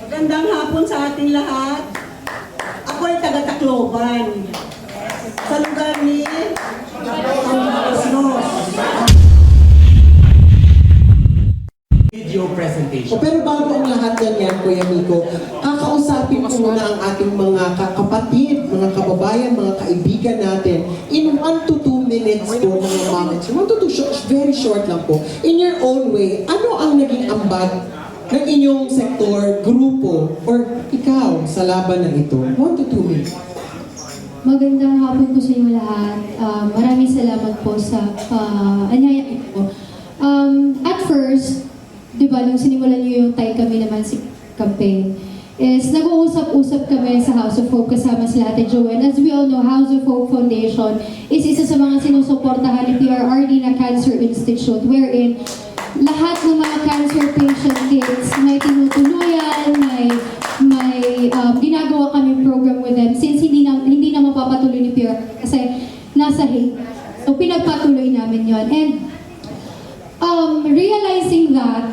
Magandang hapon sa ating lahat. Ako ay taga-Tacloban. Sa lugar ni Los. Video presentation. Pero bago ang lahat yan, Kuya Miko, kakausapin ko muna ang ating mga kapatid, mga kababayan, mga kaibigan natin in 1 to 2 minutes po, mga moments. 1 to 2, very short lang po. In your own way, ano ang naging ambag ng inyong sektor, grupo, or ikaw sa laban na ito? 1 to 2 minutes. Magandang hapon po sa inyo lahat. Maraming salamat po sa anyaya po. At first, di ba, nung sinimulan niyo yung Tay Kami Naman si campaign, is nag-uusap-usap kami sa House of Hope kasama sila Ate Jo. And as we all know, House of Hope Foundation is isa sa mga sinusuportahan ni PRRD na Cancer Institute, wherein lahat ng mga cancer patient kids may tinutuluyan, may ginagawa kami program with them since hindi na mapapatuloy ni PR kasi nasa Hague. So pinagpatuloy namin yon. And realizing that,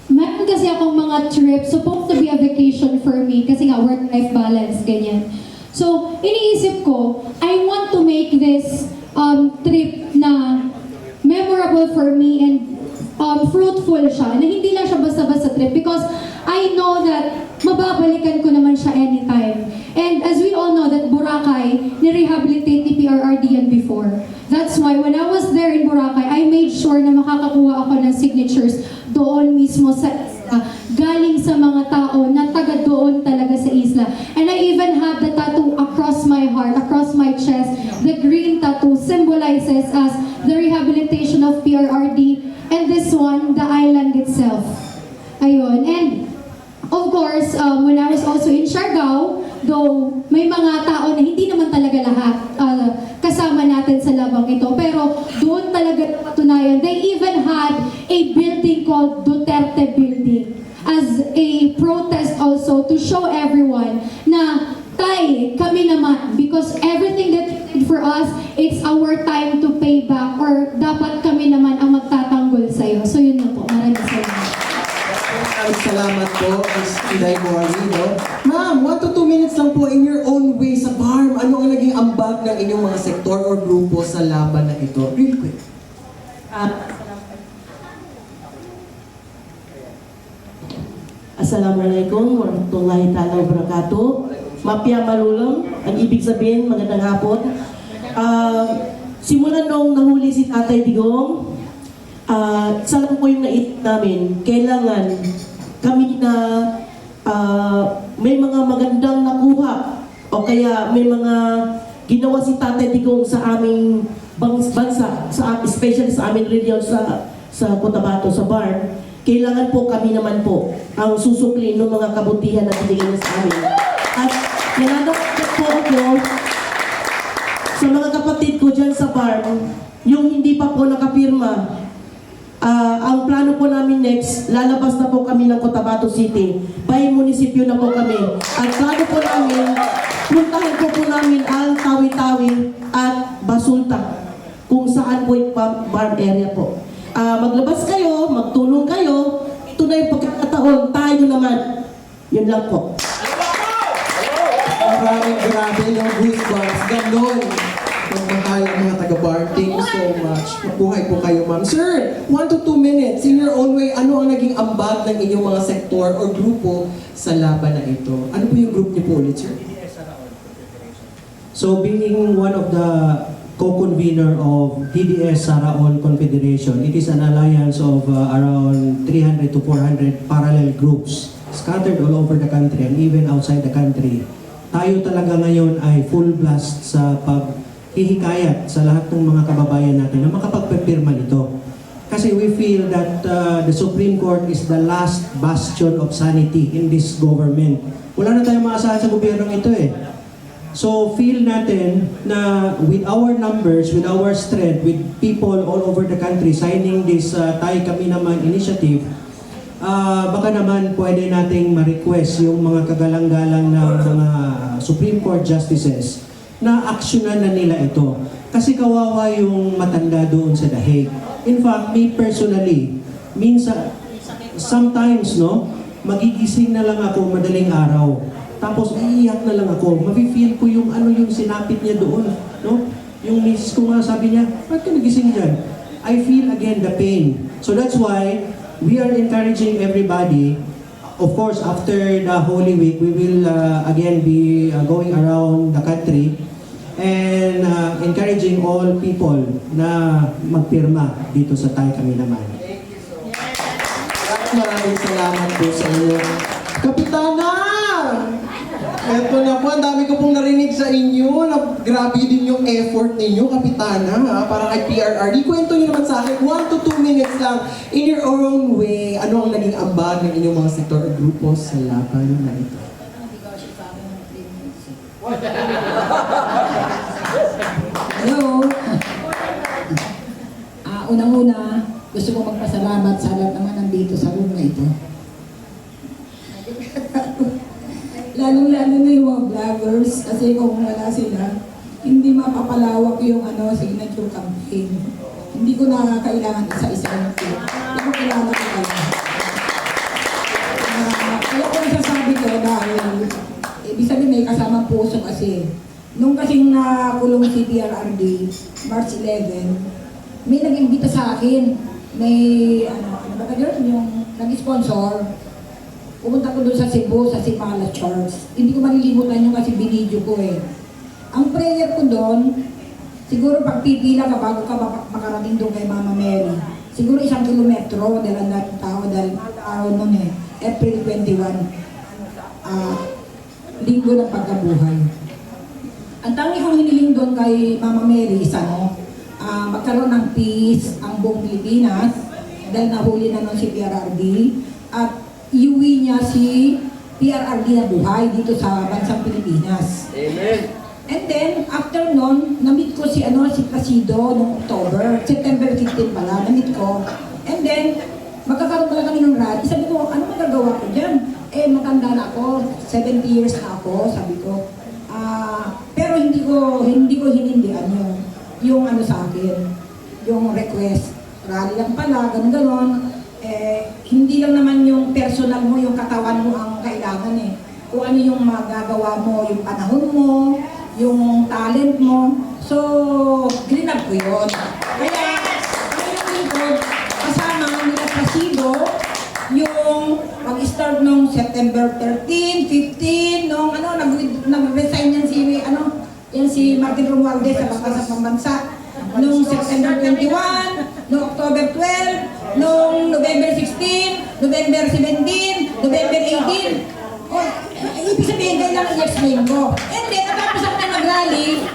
meron kasi akong mga trips, supposed to be a vacation for me kasi nga work-life balance, ganyan. So iniisip ko, I want to make this trip na memorable for me and fruitful siya, na hindi lang siya basta-basta trip because I know that mababalikan ko naman siya anytime. And as we all know that Boracay, ni-rehabilitate ni PRRD yan before. That's why when I was there in Boracay, I made sure na makakakuha ako ng signatures doon mismo sa isla, galing sa mga tao na taga doon talaga sa isla. And I even have the tattoo across my heart, across my chest. The green tattoo symbolizes as the rehabilitation of PRRD, and this one, the island itself. Ayun. And of course, when I was also in Siargao, though may mga tao na hindi naman talaga lahat kasama natin sa labang ito, pero doon talaga napatunayan. They even had a building called Duterte Building as a protest also to show everyone na Tay, kami naman, because everything that you did for us, it's our time to pay back, or dapat kami naman ang magtatanggol sa'yo. So yun na po. Maraming salamat. Maraming salamat po, Ms. Inday Mori, no? Ma'am, 1 to 2 minutes lang po in your own way sa BARM. Ano ang naging ambag ng inyong mga sektor or grupo sa laban na ito? Real quick. Assalamualaikum warahmatullahi ta'ala wabarakatuh. Mapia Malulong, ang ibig sabihin, magandang hapon. Simulan nung nahuli si Tatay Digong, salam po yung naisip namin, kailangan kami na may mga magandang nakuha o kaya may mga ginawa si Tatay Digong sa aming bansa, especially sa aming region sa Cotabato, sa BARM. Kailangan po kami naman po ang susukli ng mga kabutihan na binigay niya sa amin. At nananakit po ako sa mga kapatid ko dyan sa BARM, yung hindi pa po nakapirma. Ang plano po namin next, lalabas na po kami ng Cotabato City. By munisipyo na po kami. At plano po namin, puntahan po namin ang Tawi-Tawi at Basulta, kung saan po yung BARM area po. Maglabas kayo, magtulong kayo, ito na yung pagkakataon, tayo naman. Yun lang po. Maraming grabe yung goosebumps. Ganon. Magmahal ang mga taga-BARM. Thank you so much. Mabuhay po kayo, ma'am. Sir, 1 to 2 minutes. In your own way, ano ang naging ambag ng inyong mga sektor or grupo sa laban na ito? Ano po yung group niyo po ulit, sir? So being one of the co-convener of DDS Saraol Confederation, it is an alliance of around 300 to 400 parallel groups scattered all over the country and even outside the country. Tayo talaga ngayon ay full blast sa paghihikayat sa lahat ng mga kababayan natin na makapagpipirma nito. Kasi we feel that the Supreme Court is the last bastion of sanity in this government. Wala na tayong maasahan sa gobyernong ito eh. So feel natin na with our numbers, with our strength, with people all over the country signing this Tay Kami Naman initiative, baka naman pwede nating ma-request yung mga kagalang-galang ng mga Supreme Court Justices na aksyonan na nila ito. Kasi kawawa yung matanda doon sa The Hague. In fact, me personally, minsan, sometimes, no, magigising na lang ako madaling araw. Tapos iiyak na lang ako. Mafe-feel ko yung ano yung sinapit niya doon. No? Yung misis ko nga sabi niya, ba't ka nagising dyan? I feel again the pain. So that's why we are encouraging everybody. Of course, after the Holy Week, we will again be going around the country and encouraging all people na magpirma dito sa Tay Kami Naman. Maraming salamat po sa inyo. Kapitana! Eto na po, ang dami ko pong narinig sa inyo. Grabe din yung effort ninyo, Kapitana. Para kay PRRD. Kwento nyo naman sa akin, 1 to 2 minutes lang, in your own way, ano ang naging ambag ng inyong mga sektor o grupo sa laban na ito? Hello! Unang-una, gusto ko magpasalamat sa lahat naman nandito sa room na ito. Lalong-lalo na yung mga vloggers kasi kung wala sila, hindi mapapalawak yung signature campaign. Hindi ko na kailangan isa-isa yung film. Hindi ko kailangan ko kayo. Kaya ko nasasabi ko dahil ibig sabihin may kasamang puso kasi nung kasing nakulong si PRRD, March 11, may nag-imbita sa akin. May, yung nag-sponsor. Pumunta ko doon sa Cebu, sa Simala Church. Hindi ko malilimutan yung kasi binidyo ko eh. Ang prayer ko doon, siguro pagpipila ka bago ka makarating doon kay Mama Mary. Siguro 1 kilometro dahil ang dating tao dahil araw noon eh. April 21. Linggo ng pagkabuhay. Ang tangi kong hiniling doon kay Mama Mary, magkaroon ng peace ang buong Pilipinas dahil nahuli na nun si PRRD at iuwi niya si PRRD na buhay dito sa bansang Pilipinas. Amen. And then, after nun, na-meet ko si Placido noong September 15 pala, na-meet ko. And then, magkakaroon pala kami ng rally. Sabi ko, ano magagawa ko dyan? Matanda na ako, 70 years na ako, sabi ko. Pero hindi ko hinindihan yung sa akin, yung request. Rally lang pala, ganun-ganon. Hindi lang naman yung personal mo, yung katawan mo ang kailangan eh. Kung ano yung magagawa mo, yung panahon mo, yung talent mo. So, grinab ko yun. Kaya, yung lingkod, kasama nila Placido, yung mag-start nung September 13, 15, nung nag-resign yan si Martin Romualdez sa Batas sa Pambansa. Nung September 21, nung October 12, nung November 16, November 17, November 18. Ibig sabihin, kailangan i-explain ko. And then, natapos ako na mag-rally,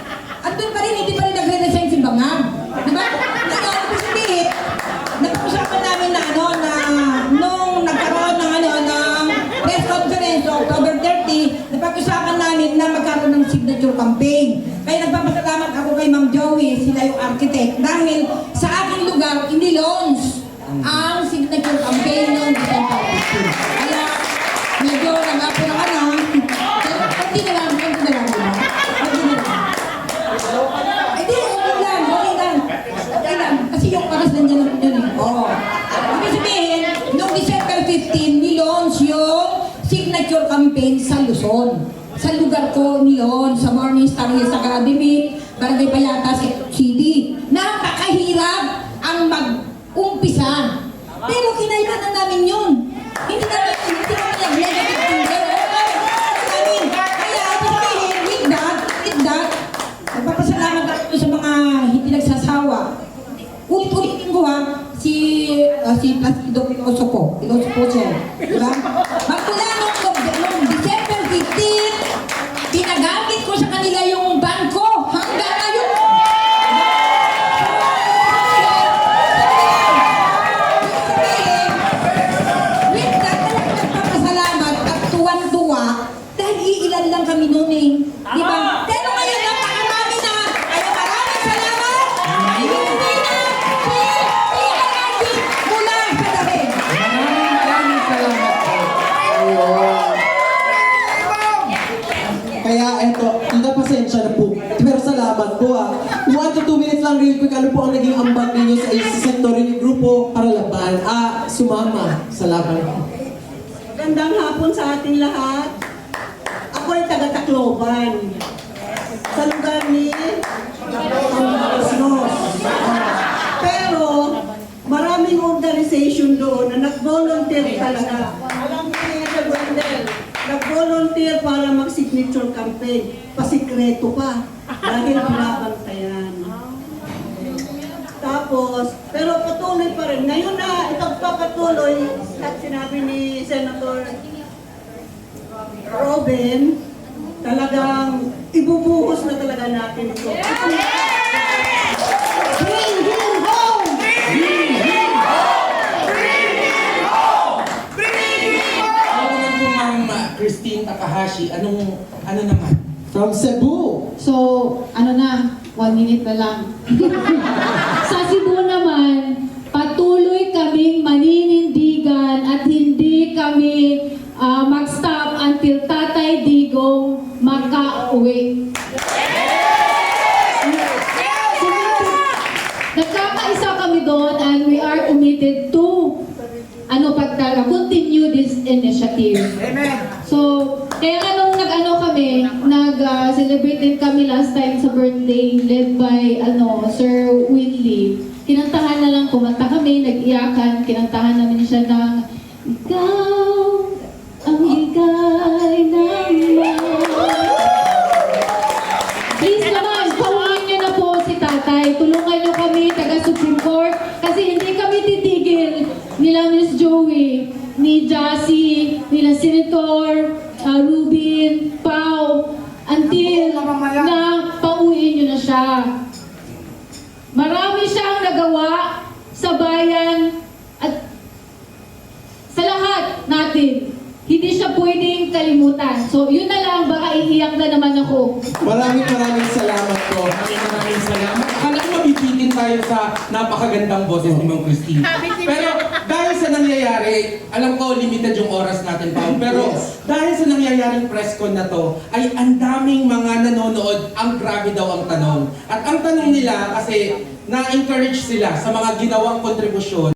andun pa rin, hindi pa rin nagre-resign si Bangag. Diba? Ngayon, ibig sabihin, napag-usapan namin na nung nagkaroon ng press conference, October 30, napag-usapan namin na magkaroon ng signature campaign. Kaya nagpapasalamat ako kay Ma'am Joey, sila yung architect, dahil sa aking lugar, ini-launch ang signature campaign ng December 15. Kaya, medyo nag-apo na ka na. Hindi na lang, diba? Okay lang. Kasi yung paras nandiyan lang yun eh. Oo. Ibig sabihin, noong December 15, nilaunch yung signature campaign sa Luzon. Sa lugar ko niyon, sa Morning Star Hills Academy, Barangay Payatas, City. Napakahirap ang mag-umpisa. Pero kinailangan namin yun. Hindi namin negative thinker. Kaya, sabihin, with that, nagpapasalamat ako sa mga hindi nagsasawa. Ulit-ulitin ko si Placido Piloso po siya. Diba? Magmula nung December 15, pinagamit ko sa kanila yung bangko hanggang ngayon. Iilan lang kami noon eh. Di ba? Pero ngayon, napakarami na. Kaya maraming salamat. Hindi na PRRD mula sa daig. Maraming salamat po. Kaya eto, tita pasensya na po. Pero salamat po 1 to 2 minutes lang real quick. Ano po ang naging ambag ninyo sa sektor yung grupo para laban? Sumama sa laban. Maganda hapon sa ating lahat. Ako ay taga Tacloban. Sa lugar ni Los. Pero maraming organization doon na nag-volunteer talaga. Alam niyo Sir Wendell, nag-volunteer para mag-signature campaign. Pasikreto pa. Dahil binabantayan. Tapos, pero patuloy pa rin. Ngayon na ipagpapatuloy at sinabi ni Senator Robin, talagang ibubuhos na talaga natin ito. Bring him home! Ako naman po, Ma'am Christine Takahashi, ano naman? From Cebu. So, ano na, 1 minute na lang. Sa Cebu naman, patuloy kaming maninindigan at hindi kami mag-stop until Tatay Digong makauwi. Nagkakaisa kami doon and we are committed to continue this initiative. So, kaya nag-celebrate din kami last time sa birthday led by Sir Winley. Kinantahan na lang, kumanta kami, nag-iyakan, kinantahan namin siya ng Ikaw ang higay ng Please naman, pauwiin niyo na po si Tatay. Tulungan niyo kami, taga-Supreme Court, kasi hindi kami titigil nila Miss Joey, ni Jassy, nila Senator Rubin, Pau, until na pauwiin niyo na siya. Marami siyang nagawa sa bayan at sa lahat natin. Hindi siya pwedeng kalimutan. So, yun na lang, baka iiyak na naman ako. Maraming salamat po. Maraming salamat. Akala ko mabibitin tayo sa napakagandang boses ni Ma'am Christine. Pero dahil sa nangyayari, alam ko limited yung oras natin pa. Pero dahil sa nangyayaring press con na to, ay ang daming mga nanonood, ang grabe daw ang tanong. At ang tanong nila kasi na-encourage sila sa mga ginawang kontribusyon